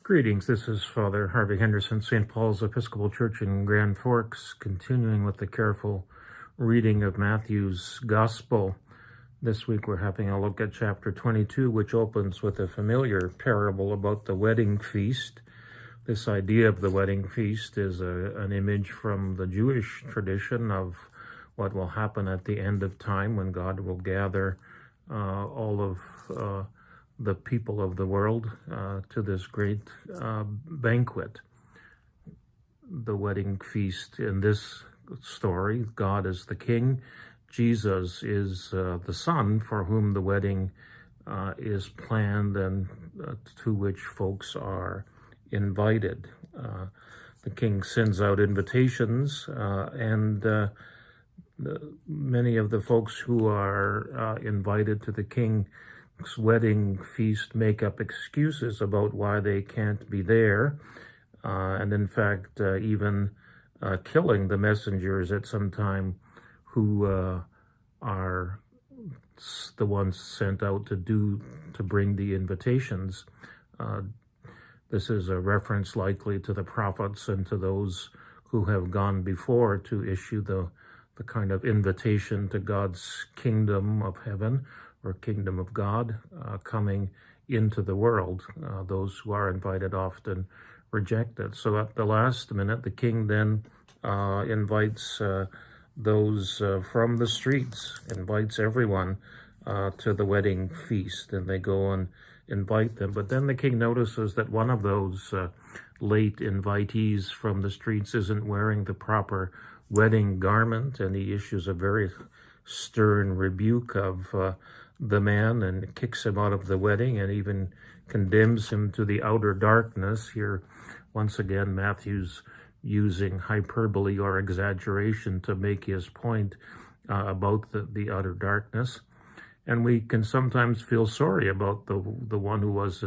Greetings, this is Father Harvey Henderson, St. Paul's Episcopal Church in Grand Forks, continuing with the careful reading of Matthew's Gospel. This week we're having a look at chapter 22, which opens with a familiar parable about the wedding feast. This idea of the wedding feast is an image from the Jewish tradition of what will happen at the end of time when God will gather all of the people of the world to this great banquet. The wedding feast in this story, God is the king, Jesus is the son for whom the wedding is planned and to which folks are invited. The king sends out invitations and many of the folks who are invited to the king's wedding feast make up excuses about why they can't be there, and in fact even killing the messengers at some time who are the ones sent out to bring the invitations. This is a reference likely to the prophets and to those who have gone before to issue the kind of invitation to God's kingdom of heaven, or kingdom of God, coming into the world. Those who are invited often reject it. So at the last minute, the king then invites those from the streets, invites everyone to the wedding feast, and they go and invite them. But then the king notices that one of those late invitees from the streets isn't wearing the proper wedding garment, and he issues a very stern rebuke of the man and kicks him out of the wedding and even condemns him to the outer darkness. Here, once again, Matthew's using hyperbole or exaggeration to make his point about the utter darkness. And we can sometimes feel sorry about the one who was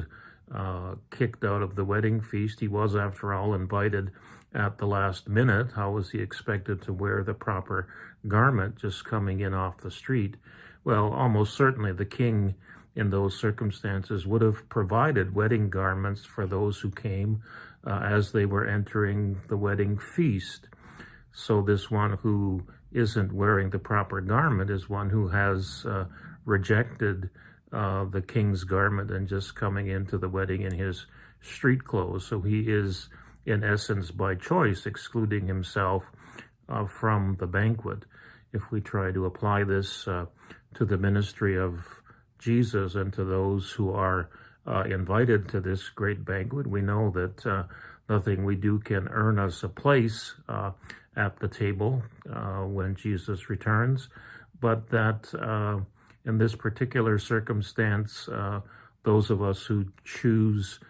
kicked out of the wedding feast. He was, after all, invited at the last minute. How was he expected to wear the proper garment just coming in off the street? Well, almost certainly the king in those circumstances would have provided wedding garments for those who came as they were entering the wedding feast. So this one who isn't wearing the proper garment is one who has rejected the king's garment and just coming into the wedding in his street clothes. So he is, in essence, by choice, excluding himself from the banquet. If we try to apply this to the ministry of Jesus and to those who are invited to this great banquet, we know that nothing we do can earn us a place at the table when Jesus returns, but that in this particular circumstance, those of us who choose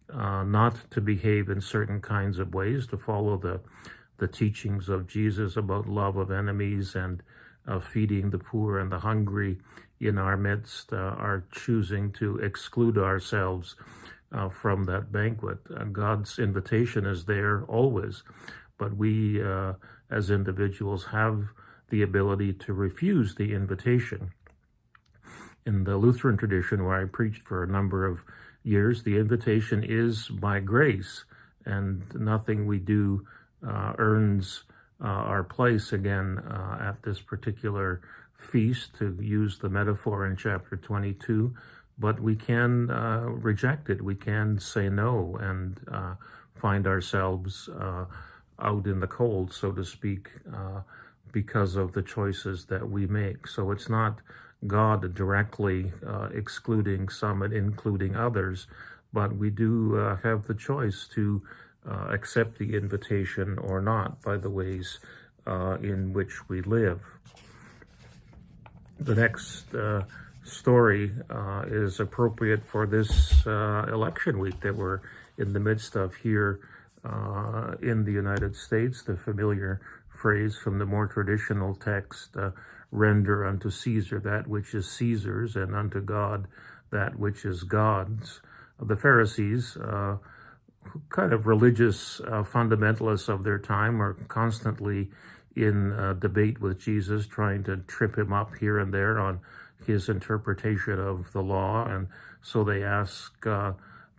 not to behave in certain kinds of ways, to follow the teachings of Jesus about love of enemies and feeding the poor and the hungry in our midst, are choosing to exclude ourselves from that banquet. God's invitation is there always, but we as individuals have the ability to refuse the invitation. In the Lutheran tradition, where I preached for a number of years, the invitation is by grace, and nothing we do earns our place again at this particular feast, to use the metaphor in chapter 22, but we can reject it. We can say no and find ourselves out in the cold, so to speak, because of the choices that we make. So it's not God directly excluding some and including others, but we do have the choice to accept the invitation or not by the ways in which we live. The next story is appropriate for this election week that we're in the midst of here in the United States. The familiar phrase from the more traditional text, render unto Caesar that which is Caesar's, and unto God that which is God's. The Pharisees, kind of religious fundamentalists of their time, are constantly in debate with Jesus, trying to trip him up here and there on his interpretation of the law. And so they ask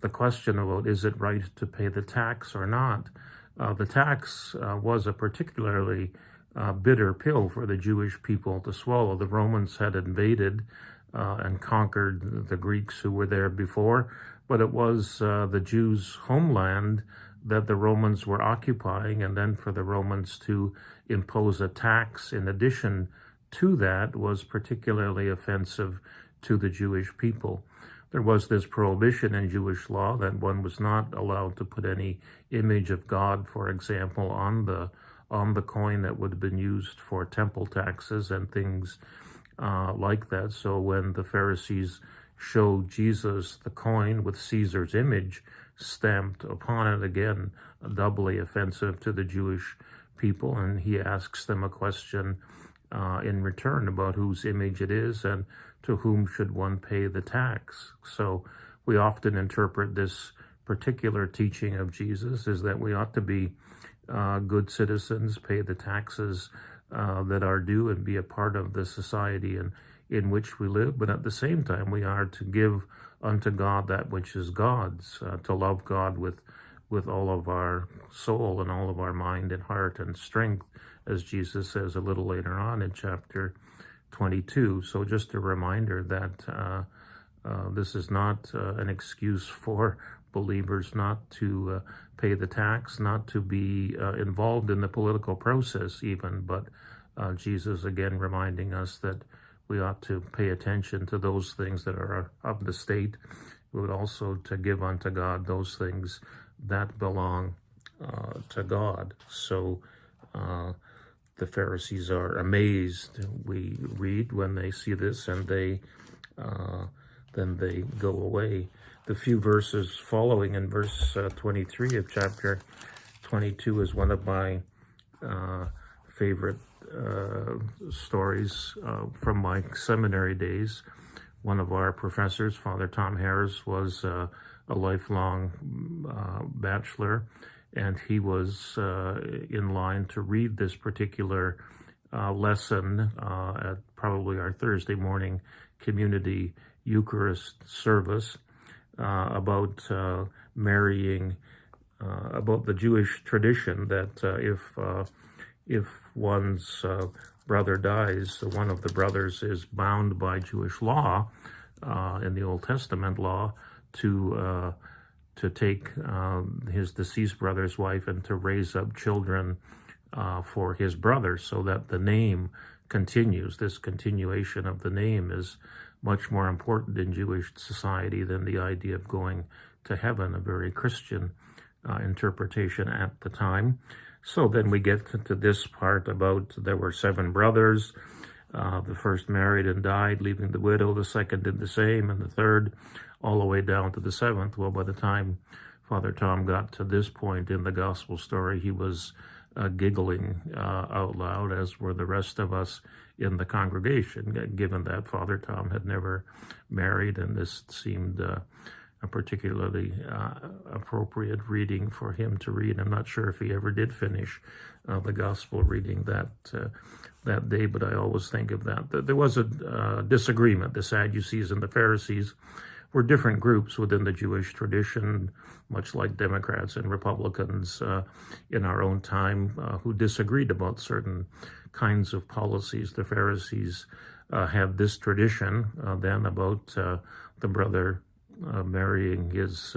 the question about is it right to pay the tax or not. The tax was a particularly bitter pill for the Jewish people to swallow. The Romans had invaded and conquered the Greeks who were there before, but it was the Jews' homeland that the Romans were occupying, and then for the Romans to impose a tax in addition to that was particularly offensive to the Jewish people. There was this prohibition in Jewish law that one was not allowed to put any image of God, for example, on the coin that would have been used for temple taxes and things like that. So when the Pharisees showed Jesus the coin with Caesar's image stamped upon it, again, doubly offensive to the Jewish people, and he asks them a question in return about whose image it is and to whom should one pay the tax. So we often interpret this particular teaching of Jesus is that we ought to be good citizens, pay the taxes that are due and be a part of the society in which we live, but at the same time we are to give unto God that which is God's, to love God with all of our soul and all of our mind and heart and strength, as Jesus says a little later on in chapter 22. So just a reminder that this is not an excuse for believers not to pay the tax, not to be involved in the political process even, but Jesus again reminding us that we ought to pay attention to those things that are of the state, but also to give unto God those things that belong to God. So the Pharisees are amazed, we read, when they see this, and then they go away. The few verses following in verse 23 of chapter 22 is one of my favorite stories from my seminary days. One of our professors, Father Tom Harris, was a lifelong bachelor, and he was in line to read this particular lesson at probably our Thursday morning community Eucharist service about marrying, about the Jewish tradition that if one's brother dies, one of the brothers is bound by Jewish law, in the Old Testament law, to take his deceased brother's wife and to raise up children for his brother, so that the name continues. This continuation of the name is much more important in Jewish society than the idea of going to heaven, a very Christian interpretation at the time. So then we get to this part about there were 7 brothers. The first married and died, leaving the widow. The second did the same, and the third, all the way down to the 7th. Well, by the time Father Tom got to this point in the gospel story, he was giggling out loud, as were the rest of us in the congregation, given that Father Tom had never married, and this seemed a particularly appropriate reading for him to read. I'm not sure if he ever did finish the gospel reading that day, but I always think of that. There was a disagreement. The Sadducees and the Pharisees were different groups within the Jewish tradition, much like Democrats and Republicans in our own time, who disagreed about certain kinds of policies. The Pharisees had this tradition then about the brother marrying his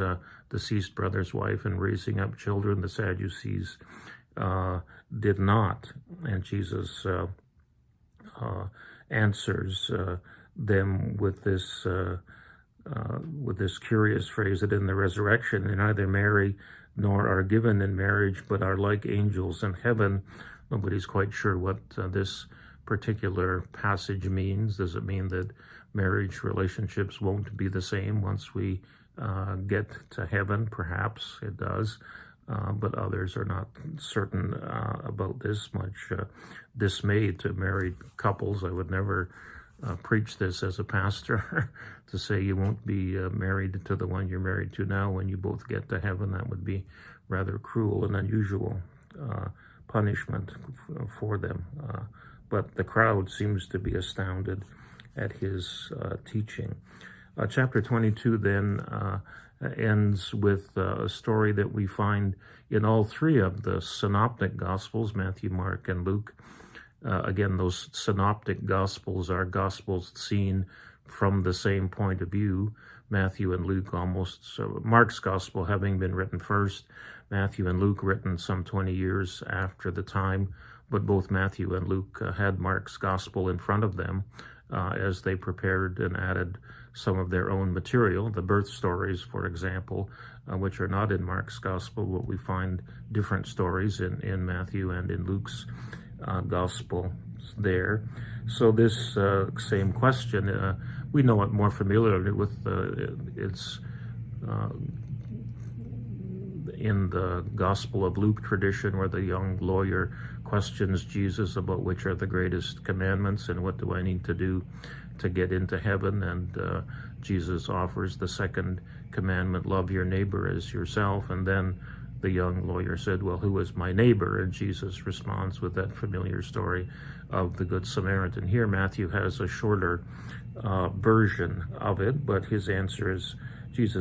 deceased brother's wife and raising up children. The Sadducees did not, and Jesus answers them with this curious phrase that in the resurrection they neither marry nor are given in marriage, but are like angels in heaven. Nobody's quite sure what this particular passage means. Does it mean that marriage relationships won't be the same once we get to heaven? Perhaps it does, but others are not certain about this. Much dismayed to married couples. I would never preach this as a pastor to say you won't be married to the one you're married to now when you both get to heaven. That would be rather cruel and unusual punishment for them. But the crowd seems to be astounded at his teaching. Chapter 22 then ends with a story that we find in all three of the synoptic Gospels, Matthew, Mark, and Luke. Again, those synoptic Gospels are Gospels seen from the same point of view. Matthew and Luke Mark's Gospel having been written first, Matthew and Luke written some 20 years after the time, but both Matthew and Luke had Mark's Gospel in front of them as they prepared and added some of their own material. The birth stories, for example, which are not in Mark's Gospel, but we find different stories in Matthew and in Luke's Gospel there. So this same question, we know it more familiarly with it's in the Gospel of Luke tradition, where the young lawyer questions Jesus about which are the greatest commandments and what do I need to do to get into heaven. And Jesus offers the second commandment, love your neighbor as yourself. And then the young lawyer said, well, who is my neighbor? And Jesus responds with that familiar story of the Good Samaritan. Here, Matthew has a shorter version of it, but Jesus'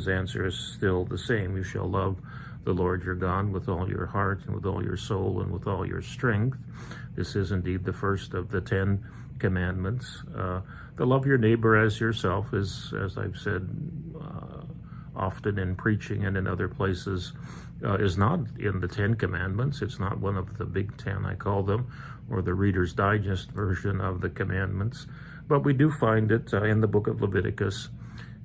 answer is still the same. You shall love the Lord your God with all your heart and with all your soul and with all your strength. This is indeed the first of the 10 commandments. The love your neighbor as yourself is, as I've said often in preaching and in other places, is not in the 10 commandments. It's not one of the big 10, I call them, or the Reader's Digest version of the commandments. But we do find it in the book of Leviticus,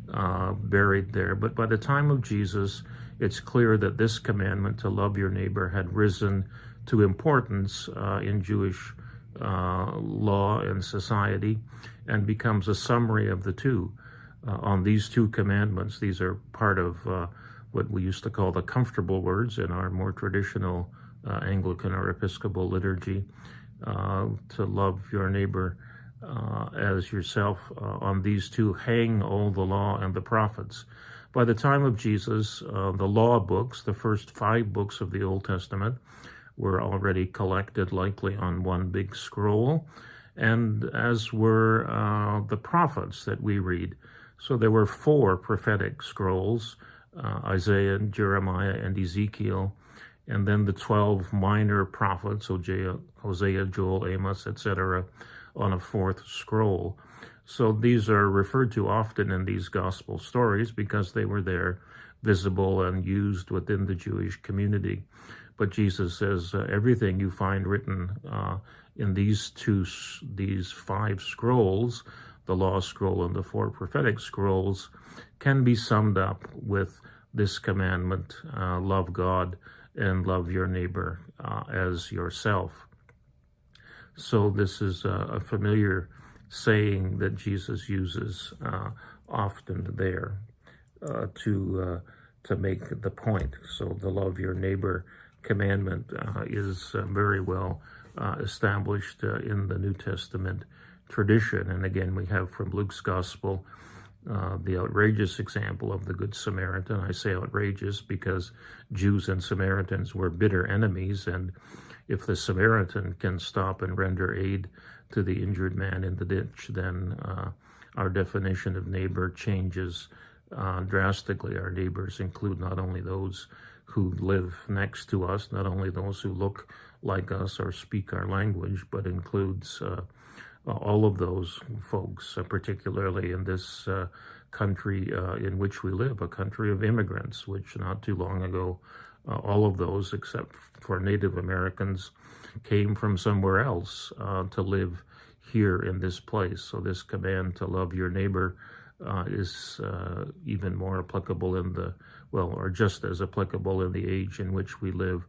buried there. But by the time of Jesus, it's clear that this commandment to love your neighbor had risen to importance in Jewish law and society, and becomes a summary of the two. On these two commandments, these are part of what we used to call the comfortable words in our more traditional Anglican or Episcopal liturgy, to love your neighbor as yourself. On these two hang all the law and the prophets. By the time of Jesus, the law books, the first 5 books of the Old Testament, were already collected likely on one big scroll, and as were the prophets that we read. So there were 4 prophetic scrolls, Isaiah, Jeremiah, and Ezekiel, and then the 12 minor prophets, Hosea, Joel, Amos, etc., on a 4th scroll. So these are referred to often in these gospel stories because they were there, visible and used within the Jewish community. But Jesus says everything you find written in these 5 scrolls, the law scroll and the 4 prophetic scrolls, can be summed up with this commandment, love God and love your neighbor as yourself. So this is a familiar saying that Jesus uses often there to make the point. So the love your neighbor commandment is very well established in the New Testament tradition. And again, we have from Luke's Gospel the outrageous example of the Good Samaritan. I say outrageous because Jews and Samaritans were bitter enemies, and if the Samaritan can stop and render aid to the injured man in the ditch, then our definition of neighbor changes drastically. Our neighbors include not only those who live next to us, not only those who look like us or speak our language, but includes all of those folks, particularly in this country in which we live, a country of immigrants, which not too long ago, all of those, except for Native Americans, came from somewhere else to live here in this place. So this command to love your neighbor is even more applicable or just as applicable in the age in which we live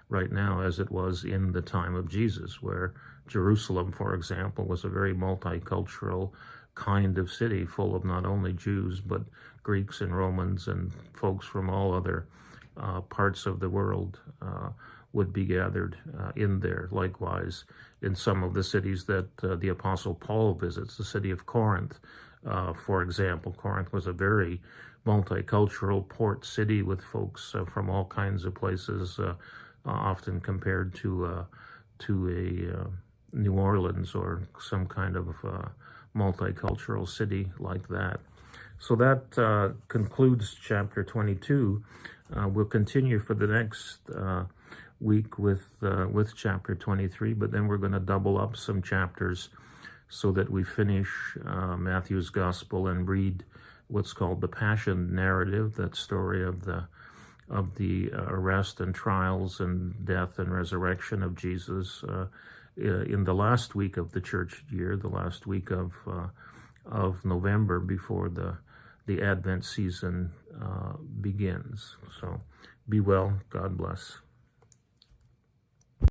right now as it was in the time of Jesus, where Jerusalem, for example, was a very multicultural kind of city full of not only Jews, but Greeks and Romans and folks from all other parts of the world would be gathered in there. Likewise, in some of the cities that the Apostle Paul visits, the city of Corinth, for example. Corinth was a very multicultural port city with folks from all kinds of places, often compared to a New Orleans or some kind of multicultural city like that. So that concludes chapter 22. We'll continue for the next week with chapter 23, but then we're going to double up some chapters so that we finish Matthew's Gospel and read what's called the Passion narrative, that story of the arrest and trials and death and resurrection of Jesus in the last week of the church year, the last week of November before the Advent season begins. So be well. God bless.